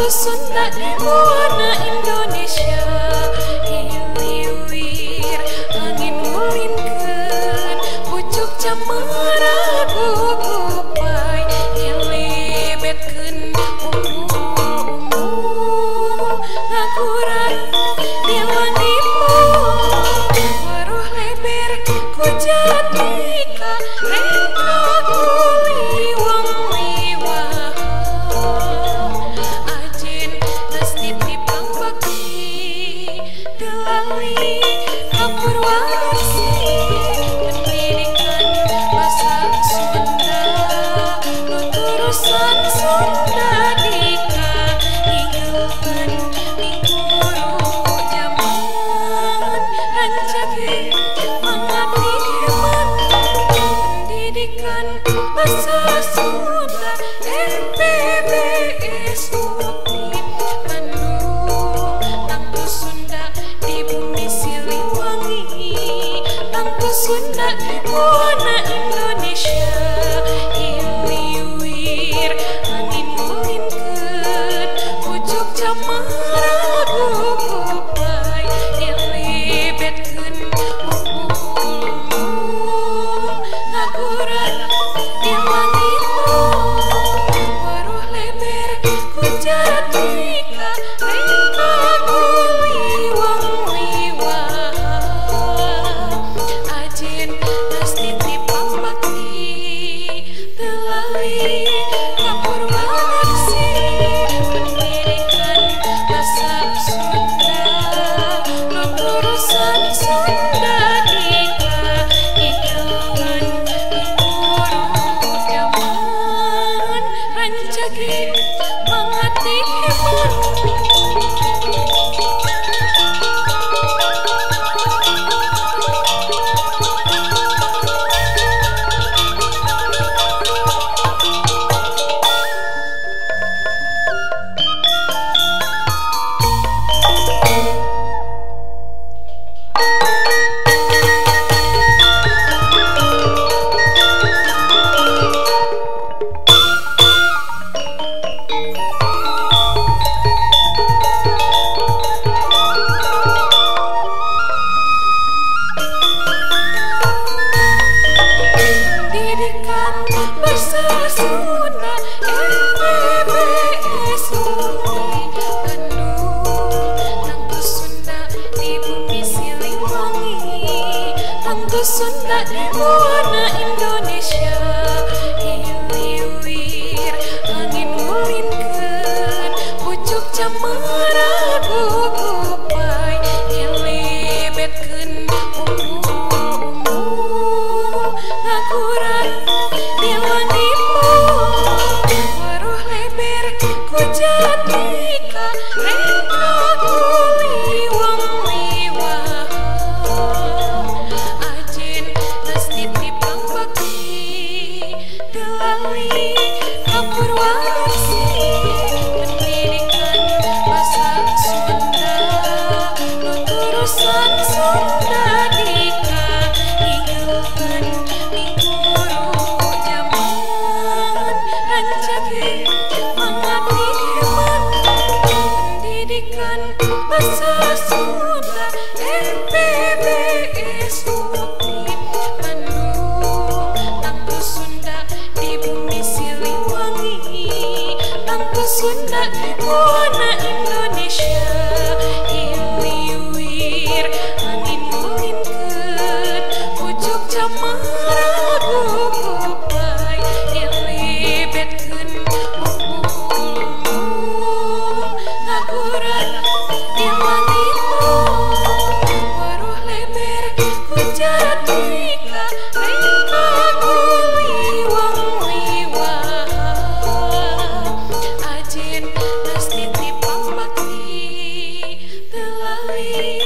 Sunda di warna Indonesia hiliwir angin ngulinkeun pucuk camara gugupai hilibetkeun umbul ngaguran di langit waruh leber ku jatika reka kuliwang liwah Purwarsi pendidikan bahasa Sunda nuturusan Sunda dika hingeukeun minguru jaman rancage mangabdi hemat pendidikan bahasa Sunda RPBS UPI Bandung Tangtu Sunda di bumi Sunda warna Indonesia hiliwir angin ngulinkeun pucuk camara gugupai hilibetkeun umbul ngaguran di langit waruh leber ku jatika reka kuliwang liwah pasti dipambakti telalih kapurwarsi pendidikan bahasa Sunda nuturusan Sunda dika hingeukeun minguru jaman rancage mangabdi hemat bahasa Sunda RPBS UPI Bandung Tangtu Sunda di bumi Siliwangi Tangtu Sunda di warna Indonesia hiliwir angin ngulinkeun pucuk camara gugupai hilibetkeun umbul ngaguran di langit waruh leber ku jatika reka kuliwang liwah ajen pasti dipambakti telalih kapurwarsi pendidikan bahasa Sunda nuturusan Sunda dika hingeukeun minguru jaman rancage mangabdi hemat pendidikan bahasa Sunda RPBS UPI Bandung Tangtu Sunda di bumi Siliwangi Tangtu Sunda warna Indonesia hiliwir angin ngulinkeun pucuk camara gugupai hilibetkeun umbul ngaguran di langit waruh leber ku jatika reka kuliwang liwah ajen pasti dipambakti telalih